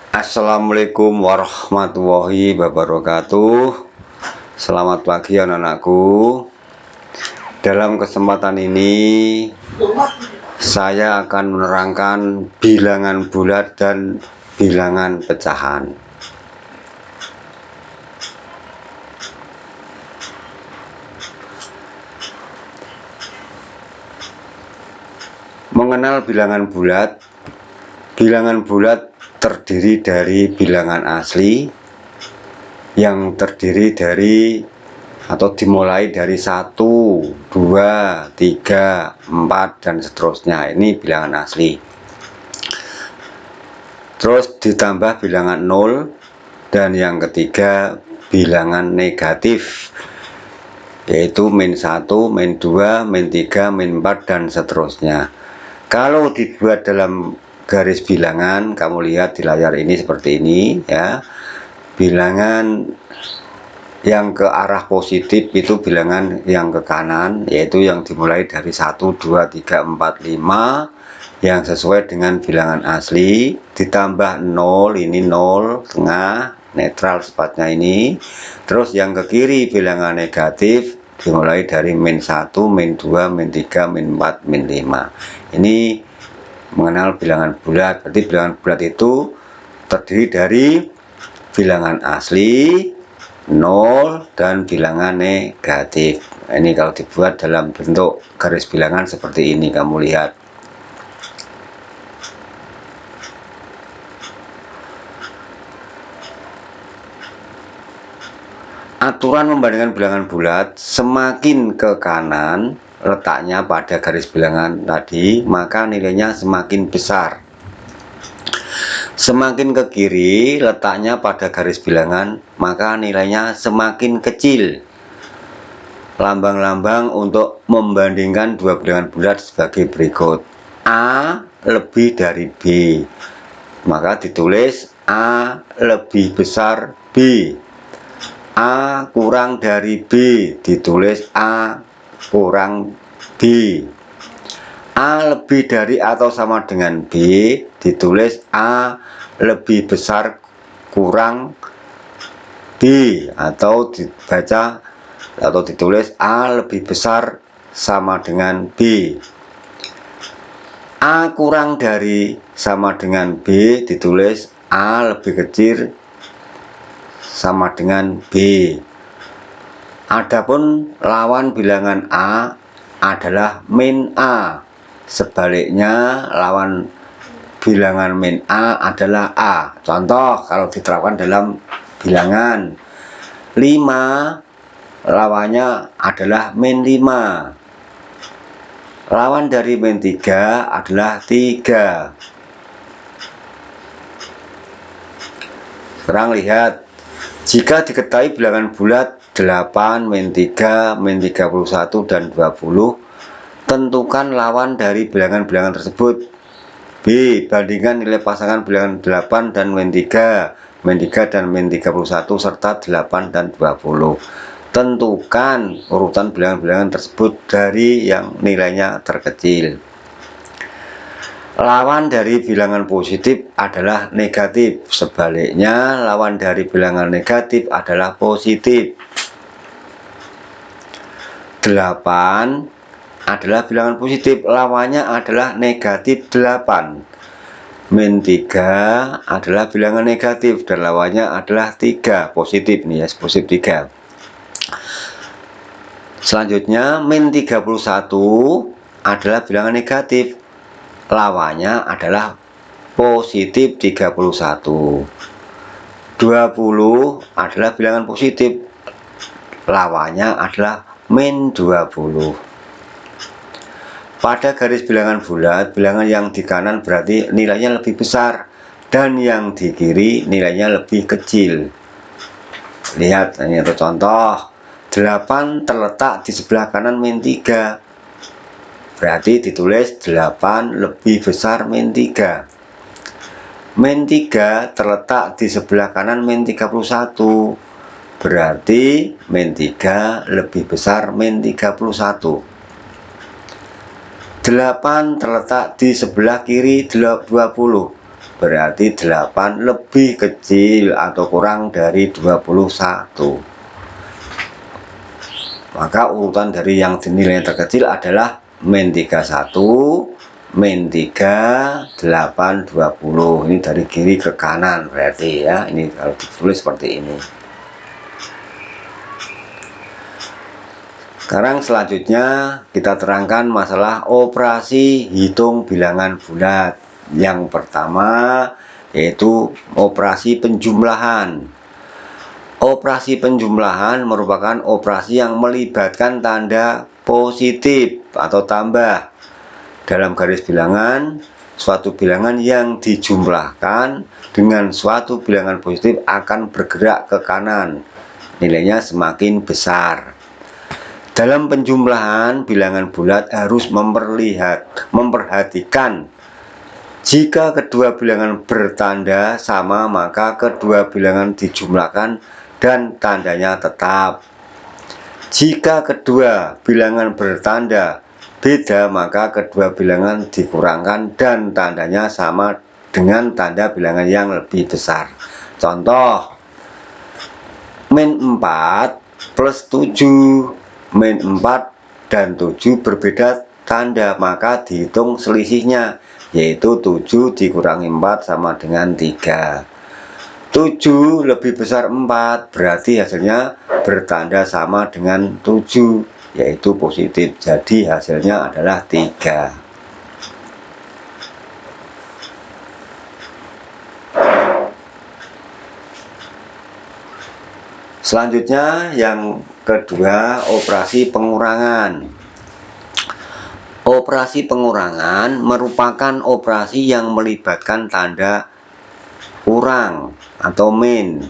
Assalamualaikum warahmatullahi wabarakatuh. Selamat pagi anak-anakku. Dalam kesempatan ini saya akan menerangkan bilangan bulat dan bilangan pecahan. Mengenal bilangan bulat. Bilangan bulat terdiri dari bilangan asli yang terdiri dari atau dimulai dari 1, 2, 3, 4 dan seterusnya. Ini bilangan asli. Terus ditambah bilangan 0 dan yang ketiga bilangan negatif, yaitu min 1, min 2, min 3, min 4 dan seterusnya. Kalau dibuat dalam garis bilangan, kamu lihat di layar ini seperti ini ya. Bilangan yang ke arah positif itu bilangan yang ke kanan, yaitu yang dimulai dari 1, 2, 3, 4, 5 yang sesuai dengan bilangan asli, ditambah 0, ini 0 tengah netral sepatnya ini. Terus yang ke kiri bilangan negatif dimulai dari min 1, min 2, min 3, min 4, min 5. Ini mengenal bilangan bulat. Berarti bilangan bulat itu terdiri dari bilangan asli, 0 dan bilangan negatif. Ini kalau dibuat dalam bentuk garis bilangan seperti ini, kamu lihat. Aturan membandingkan bilangan bulat, semakin ke kanan letaknya pada garis bilangan tadi, maka nilainya semakin besar. Semakin ke kiri letaknya pada garis bilangan, maka nilainya semakin kecil. Lambang-lambang untuk membandingkan dua bilangan bulat sebagai berikut. A lebih dari B, maka ditulis A lebih besar B. A kurang dari B, ditulis A kurang B. A lebih dari atau sama dengan B, ditulis A lebih besar kurang B, atau dibaca atau ditulis A lebih besar sama dengan B. A kurang dari sama dengan B, ditulis A lebih kecil sama dengan B. Adapun lawan bilangan A adalah min A. Sebaliknya lawan bilangan min A adalah A. Contoh kalau diterapkan dalam bilangan 5, lawannya adalah min 5. Lawan dari min 3 adalah 3. Sekarang lihat, jika diketahui bilangan bulat 8, min 3, min 31 dan 20, tentukan lawan dari bilangan-bilangan tersebut. B. Bandingkan nilai pasangan bilangan 8 dan min 3, min 3 dan min 31 serta 8 dan 20. Tentukan urutan bilangan-bilangan tersebut dari yang nilainya terkecil. Lawan dari bilangan positif adalah negatif. Sebaliknya, lawan dari bilangan negatif adalah positif. 8 adalah bilangan positif, lawannya adalah negatif 8. Min 3 adalah bilangan negatif dan lawannya adalah 3, positif nih ya, positif 3. Selanjutnya, min 31 adalah bilangan negatif, lawannya adalah positif 31. 20 adalah bilangan positif, lawannya adalah min 20. Pada garis bilangan bulat, bilangan yang di kanan berarti nilainya lebih besar dan yang di kiri nilainya lebih kecil. Lihat, ini ada contoh. 8 terletak di sebelah kanan min 3, berarti ditulis 8 lebih besar min 3. Min 3 terletak di sebelah kanan min 31, berarti min 3 lebih besar min 31. 8 terletak di sebelah kiri 20, berarti 8 lebih kecil atau kurang dari 21. Maka urutan dari yang nilai terkecil adalah min 31, min 3, 8, 20. Ini dari kiri ke kanan berarti ya. Ini kalau ditulis seperti ini. Sekarang selanjutnya kita terangkan masalah operasi hitung bilangan bulat. Yang pertama yaitu operasi penjumlahan. Operasi penjumlahan merupakan operasi yang melibatkan tanda positif atau tambah. Dalam garis bilangan, suatu bilangan yang dijumlahkan dengan suatu bilangan positif akan bergerak ke kanan. Nilainya semakin besar. Dalam penjumlahan, bilangan bulat harus memperhatikan jika kedua bilangan bertanda sama, maka kedua bilangan dijumlahkan dan tandanya tetap. Jika kedua bilangan bertanda beda, maka kedua bilangan dikurangkan dan tandanya sama dengan tanda bilangan yang lebih besar. Contoh, min 4 plus 7, min 4 dan 7 berbeda tanda, maka dihitung selisihnya, yaitu 7 dikurangi 4 sama dengan 3. 7 lebih besar 4, berarti hasilnya bertanda sama dengan 7, yaitu positif. Jadi hasilnya adalah 3. Selanjutnya yang kedua, operasi pengurangan. Operasi pengurangan merupakan operasi yang melibatkan tanda kurang atau min.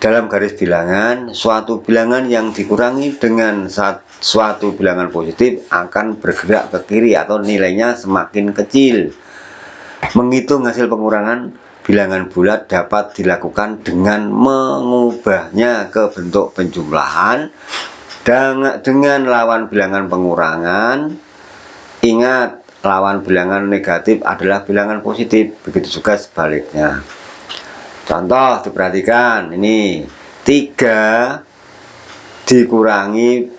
Dalam garis bilangan, suatu bilangan yang dikurangi dengan suatu bilangan positif akan bergerak ke kiri atau nilainya semakin kecil. Menghitung hasil pengurangan bilangan bulat dapat dilakukan dengan mengubahnya ke bentuk penjumlahan dengan lawan bilangan pengurangan. Ingat, lawan bilangan negatif adalah bilangan positif, begitu juga sebaliknya. Contoh diperhatikan, ini 3 dikurangi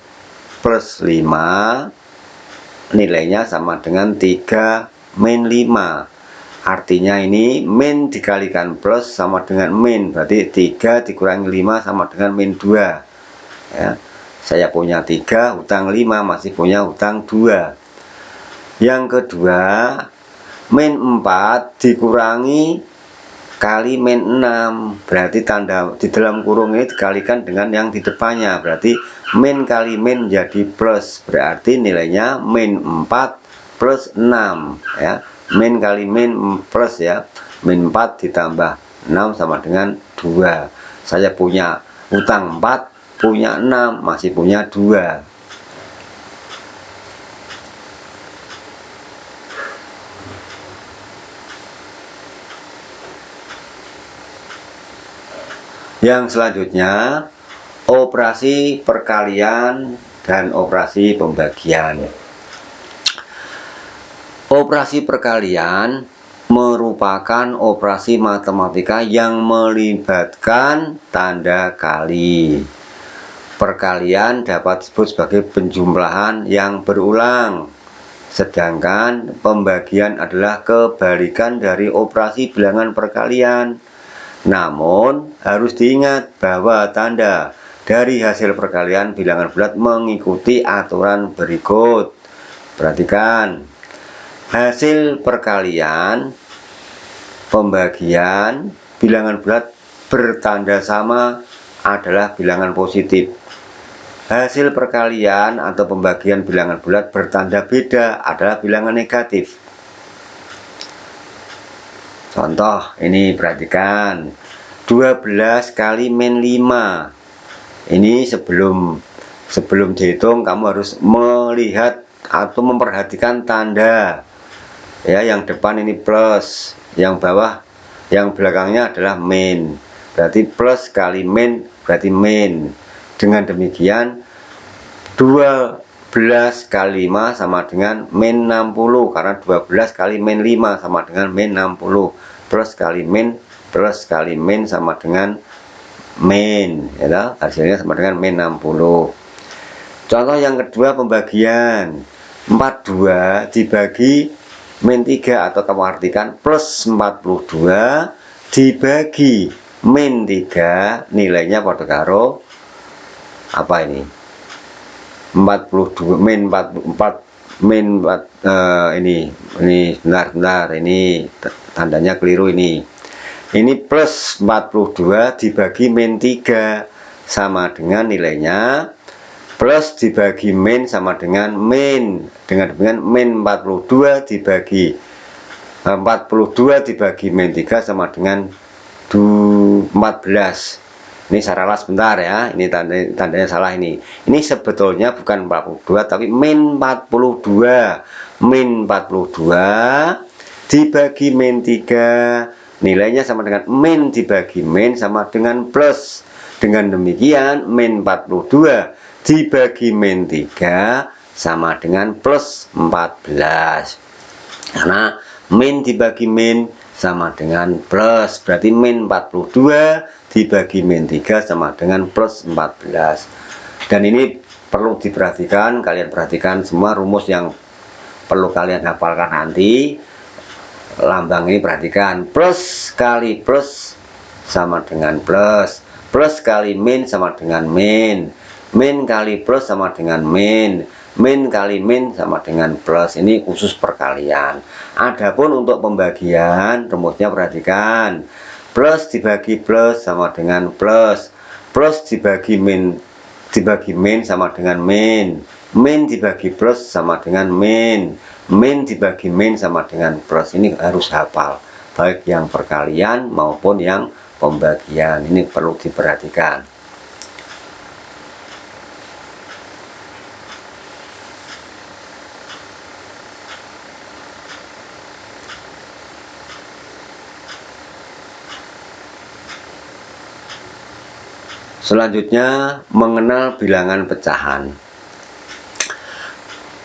plus 5, nilainya sama dengan 3 min 5. Artinya ini min dikalikan plus sama dengan min, berarti 3 dikurangi 5 sama dengan min 2 ya. Saya punya 3, hutang 5, masih punya hutang 2. Yang kedua, min 4 dikurangi kali min 6, berarti tanda di dalam kurung ini dikalikan dengan yang di depannya, berarti min kali min jadi plus, berarti nilainya min 4 plus 6 ya. Min kali min plus ya, min 4 ditambah 6 sama dengan 2. Saya punya utang 4, punya 6, masih punya 2. Yang selanjutnya, operasi perkalian dan operasi pembagian. Operasi perkalian merupakan operasi matematika yang melibatkan tanda kali. Perkalian dapat disebut sebagai penjumlahan yang berulang, sedangkan pembagian adalah kebalikan dari operasi bilangan perkalian. Namun, harus diingat bahwa tanda dari hasil perkalian bilangan bulat mengikuti aturan berikut. Perhatikan, hasil perkalian, pembagian, bilangan bulat bertanda sama adalah bilangan positif. Hasil perkalian atau pembagian bilangan bulat bertanda beda adalah bilangan negatif. Contoh, ini perhatikan, 12 kali min 5. Ini sebelum dihitung kamu harus melihat atau memperhatikan tanda. Ya, yang depan ini plus, yang bawah, yang belakangnya adalah min. Berarti plus kali min berarti min. Dengan demikian 12 kali 5 sama dengan min 60, karena 12 kali min 5 sama dengan min 60. plus kali min plus kali min sama dengan min, ya, hasilnya sama dengan min 60. Contoh yang kedua pembagian 42 dibagi min 3, atau kamu artikan plus 42 dibagi min 3, nilainya pada karo apa ini? 42 min 44 min 4, ini bentar, ini tandanya keliru ini. Ini plus 42 dibagi min 3 sama dengan nilainya plus dibagi min sama dengan min, dengan min 42 dibagi 42 dibagi min 3 sama dengan 14. Ini saya ralas sebentar ya, ini tandanya salah ini. Ini sebetulnya bukan 42 tapi min 42. Min 42 dibagi min 3, nilainya sama dengan min dibagi min sama dengan plus. Dengan demikian min 42 dibagi min 3 sama dengan plus 14. Karena min dibagi min sama dengan plus, berarti min 42 dibagi min 3 sama dengan plus 14. Dan ini perlu diperhatikan, kalian perhatikan semua rumus yang perlu kalian hafalkan nanti. Lambang ini perhatikan, plus kali plus sama dengan plus, plus kali min sama dengan min, min kali plus sama dengan min, min kali min sama dengan plus. Ini khusus perkalian. Adapun untuk pembagian rumusnya perhatikan, plus dibagi plus sama dengan plus, plus dibagi min sama dengan min, min dibagi plus sama dengan min, min dibagi min sama dengan plus. Ini harus hafal, baik yang perkalian maupun yang pembagian. Ini perlu diperhatikan. Selanjutnya, mengenal bilangan pecahan.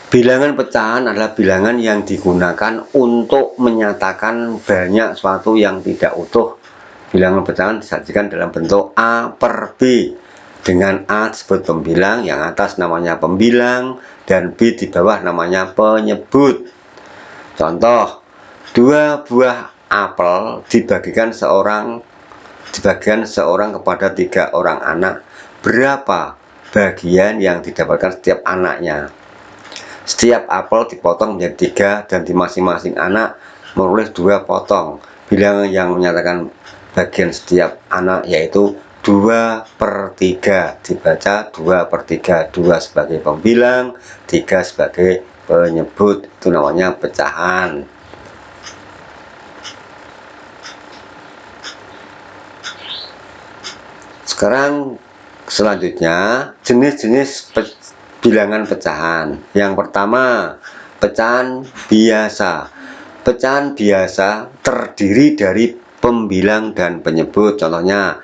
Bilangan pecahan adalah bilangan yang digunakan untuk menyatakan banyak suatu yang tidak utuh. Bilangan pecahan disajikan dalam bentuk A per B, dengan A disebut pembilang, yang atas namanya pembilang, dan B di bawah namanya penyebut. Contoh, 2 buah apel dibagikan seorang kepada 3 orang anak. Berapa bagian yang didapatkan setiap anaknya? Setiap apel dipotong menjadi 3 dan di masing-masing anak memperoleh 2 potong. Bilangan yang menyatakan bagian setiap anak yaitu 2 per 3, dibaca 2 per 3, 2 sebagai pembilang, 3 sebagai penyebut. Itu namanya pecahan. Sekarang selanjutnya jenis-jenis bilangan pecahan. Yang pertama, pecahan biasa. Pecahan biasa terdiri dari pembilang dan penyebut. Contohnya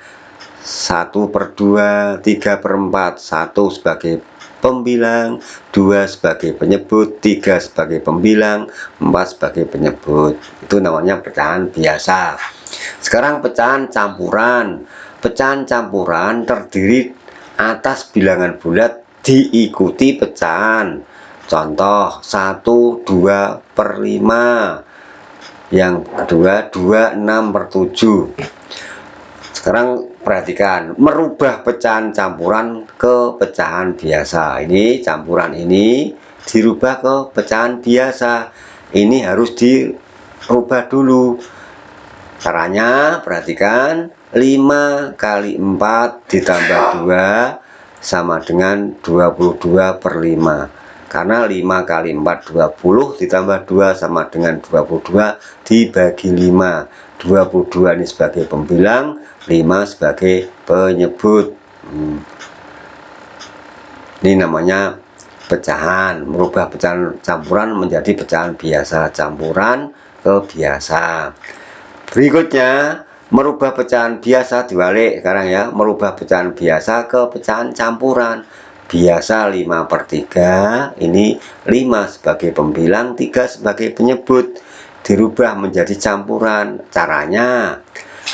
1 per 2, 3 per 4, 1 sebagai pembilang, 2 sebagai penyebut, 3 sebagai pembilang, 4 sebagai penyebut. Itu namanya pecahan biasa. Sekarang pecahan campuran. Pecahan campuran terdiri atas bilangan bulat diikuti pecahan. Contoh 1, 2 per 5. Yang kedua 2, 6 per 7. Sekarang perhatikan, merubah pecahan campuran ke pecahan biasa. Ini campuran ini dirubah ke pecahan biasa. Ini harus dirubah dulu. Caranya perhatikan, 5 kali 4 ditambah 2 sama dengan 22 per 5. Karena 5 kali 4 20 ditambah 2 sama dengan 22 dibagi 5. 22 ini sebagai pembilang, 5 sebagai penyebut. Ini namanya pecahan, merubah pecahan campuran menjadi pecahan biasa, campuran ke biasa. Berikutnya, merubah pecahan biasa dibalik sekarang ya, merubah pecahan biasa ke pecahan campuran. Biasa 5 per 3, ini 5 sebagai pembilang, 3 sebagai penyebut. dirubah menjadi campuran. Caranya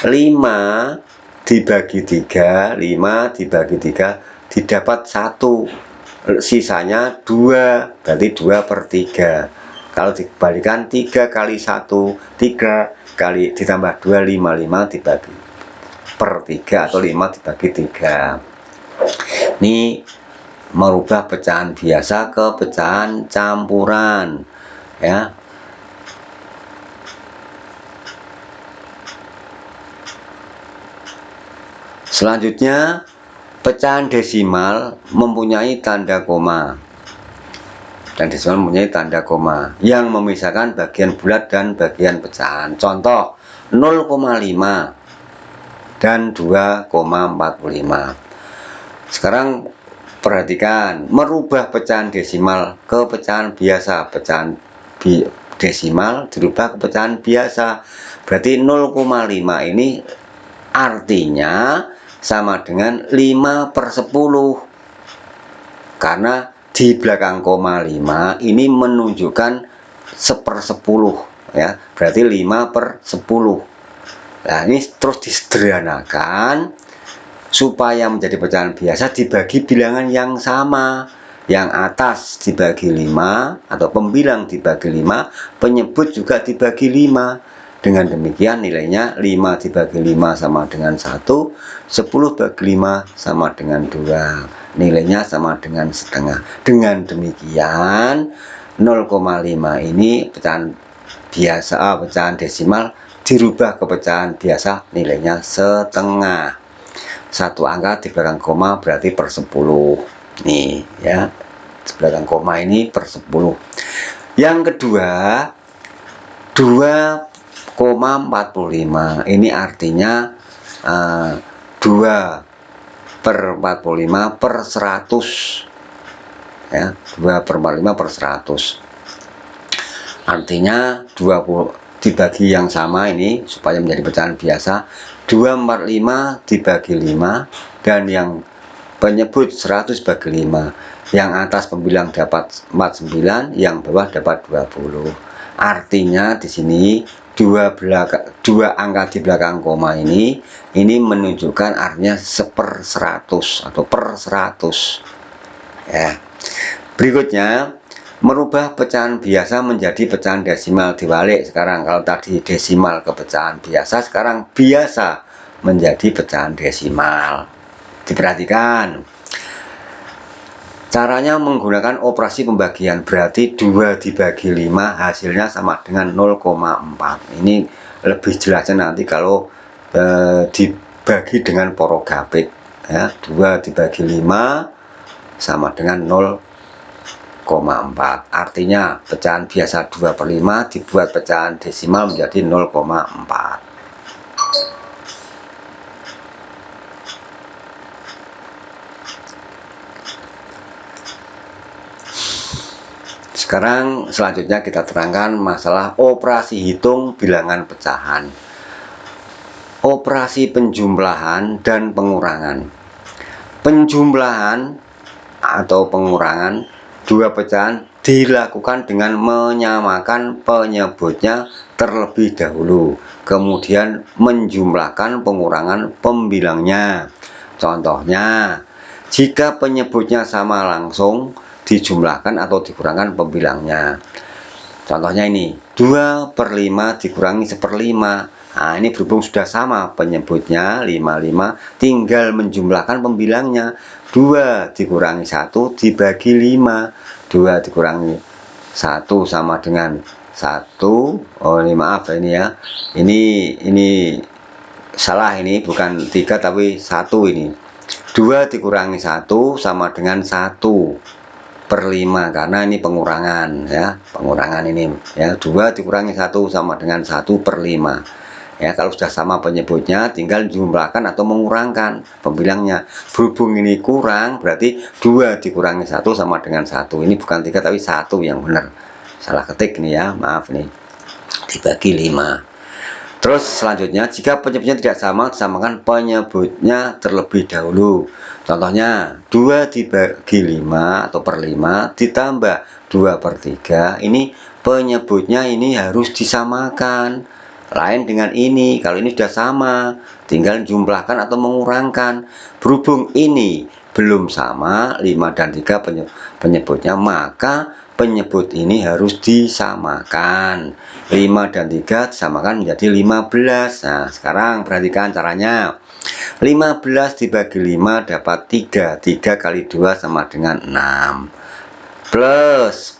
5 dibagi 3, 5 dibagi 3 didapat 1, sisanya 2, berarti 2/3. Kalau dikembalikan 3 kali 1, 3 kali ditambah 2, 5, 5 dibagi per 3 atau 5 dibagi 3. Ini merubah pecahan biasa ke pecahan campuran, ya. Selanjutnya, pecahan desimal mempunyai tanda koma. Dan desimal mempunyai tanda koma yang memisahkan bagian bulat dan bagian pecahan. Contoh 0,5 dan 2,45. Sekarang perhatikan, merubah pecahan desimal ke pecahan biasa. Pecahan desimal dirubah ke pecahan biasa. Berarti 0,5 ini artinya sama dengan 5/10. Karena di belakang koma 5 ini menunjukkan 1/10, ya. Berarti 5/10. Nah, ini terus disederhanakan supaya menjadi pecahan biasa dibagi bilangan yang sama. Yang atas dibagi 5 atau pembilang dibagi 5, penyebut juga dibagi 5. Dengan demikian nilainya 5 dibagi 5 sama dengan 1, 10 bagi 5 sama dengan 2. Nilainya sama dengan setengah. Dengan demikian 0,5 ini pecahan biasa, pecahan desimal dirubah ke pecahan biasa, nilainya setengah. 1 angka di belakang koma berarti per 10. Nih, ya. Di belakang koma ini per 10. Yang kedua, 2,45. Ini artinya 2/45/100, ya. 2/45/100. Artinya 20 dibagi yang sama ini supaya menjadi pecahan biasa, 2/45 dibagi 5 dan yang penyebut 100 bagi 5. Yang atas pembilang dapat 49, yang bawah dapat 20. Artinya di sini dua angka di belakang koma ini menunjukkan artinya 1/100 atau per 100, ya. Berikutnya, merubah pecahan biasa menjadi pecahan desimal, dibalik sekarang. Kalau tadi desimal ke pecahan biasa, sekarang biasa menjadi pecahan desimal. Diperhatikan caranya menggunakan operasi pembagian. Berarti 2 dibagi 5 hasilnya sama dengan 0,4. Ini lebih jelasnya nanti kalau dibagi dengan porogapik, ya. 2 dibagi 5 sama dengan 0,4. Artinya pecahan biasa 2/5 dibuat pecahan desimal menjadi 0,4. Sekarang selanjutnya kita terangkan masalah operasi hitung bilangan pecahan. Operasi penjumlahan dan pengurangan. Penjumlahan atau pengurangan dua pecahan dilakukan dengan menyamakan penyebutnya terlebih dahulu, kemudian menjumlahkan pengurangan pembilangnya. Contohnya, jika penyebutnya sama langsung dijumlahkan atau dikurangkan pembilangnya. Contohnya ini 2/5 dikurangi 1/5. Nah, ini berhubung sudah sama penyebutnya 55, tinggal menjumlahkan pembilangnya. 2 dikurangi 1 dibagi 5. 2 dikurangi 1 sama dengan 1. Oh, ini maaf ini ya. Ini salah, ini bukan 3 tapi 1 ini. 2 dikurangi 1 sama dengan 1/5 karena ini pengurangan, ya. Pengurangan ini, ya. 2 dikurangi 1 sama dengan 1/5. Ya, kalau sudah sama penyebutnya tinggal jumlahkan atau mengurangkan pembilangnya. Berhubung ini kurang berarti 2 dikurangi 1 sama dengan 1. Ini bukan 3 tapi 1 yang benar. Salah ketik nih ya, maaf nih. Dibagi 5. Terus selanjutnya, jika penyebutnya tidak sama, disamakan penyebutnya terlebih dahulu. Contohnya, 2 dibagi 5 atau per 5 ditambah 2 per 3. Ini penyebutnya ini harus disamakan. Lain dengan ini, kalau ini sudah sama, tinggal jumlahkan atau mengurangkan. Berhubung ini belum sama, 5 dan 3 penyebutnya, maka penyebut ini harus disamakan. 5 dan 3 disamakan menjadi 15. Nah, sekarang perhatikan caranya. 15 dibagi 5 dapat 3. 3 kali 2 sama dengan 6. Plus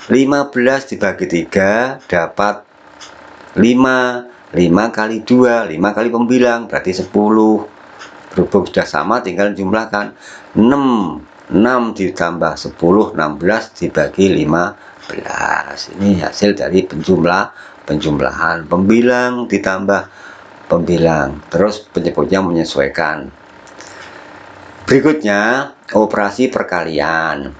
15 dibagi 3 dapat 5. 5 kali 2, 5 kali pembilang berarti 10. Berhubung sudah sama, tinggal jumlahkan. 6 ditambah 10, 16 dibagi 15. Ini hasil dari penjumlahan. Pembilang ditambah pembilang. Terus penyebutnya menyesuaikan. Berikutnya, operasi perkalian.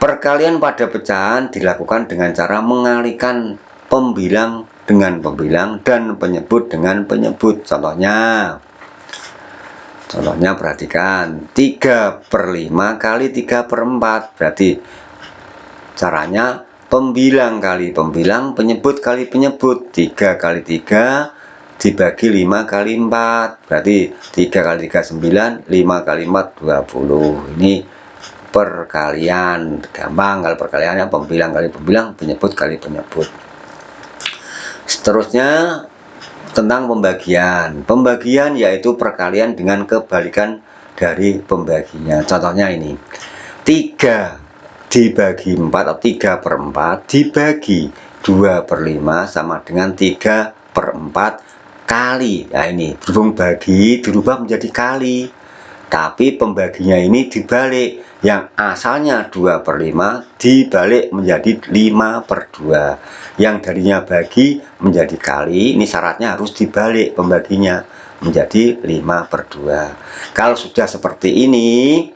Perkalian pada pecahan dilakukan dengan cara mengalihkan pembilang dengan pembilang dan penyebut dengan penyebut. Contohnya perhatikan, 3 per 5 kali 3 per 4. Berarti caranya pembilang kali pembilang, penyebut kali penyebut. 3 kali 3 dibagi 5 kali 4. Berarti 3 kali 3 9, 5 kali 4 20. Ini perkalian. Gampang kalau perkaliannya pembilang kali pembilang, penyebut kali penyebut. Seterusnya tentang pembagian. Pembagian yaitu perkalian dengan kebalikan dari pembaginya. Contohnya ini, 3 dibagi 4 atau 3 per 4 dibagi 2 per 5 sama dengan 3 per 4 kali. Nah ini, berhubung bagi dirubah menjadi kali, tapi pembaginya ini dibalik. Yang asalnya 2 per 5 dibalik menjadi 5 per 2. Yang darinya bagi menjadi kali, ini syaratnya harus dibalik pembaginya menjadi 5 per 2. Kalau sudah seperti ini,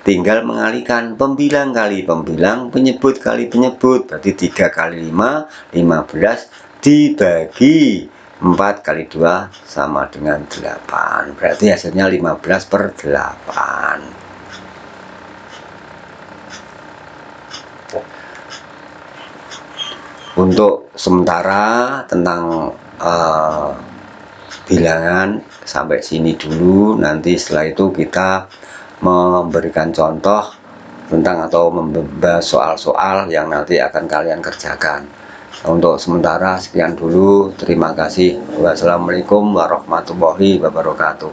tinggal mengalihkan pembilang kali pembilang, penyebut kali penyebut. Berarti 3 kali 5, 15 dibagi 4 kali 2 sama dengan 8. Berarti hasilnya 15 per 8. Untuk sementara tentang bilangan sampai sini dulu. Nanti setelah itu kita memberikan contoh tentang atau membahas soal-soal yang nanti akan kalian kerjakan. Untuk sementara sekian dulu. Terima kasih. Wassalamualaikum warahmatullahi wabarakatuh.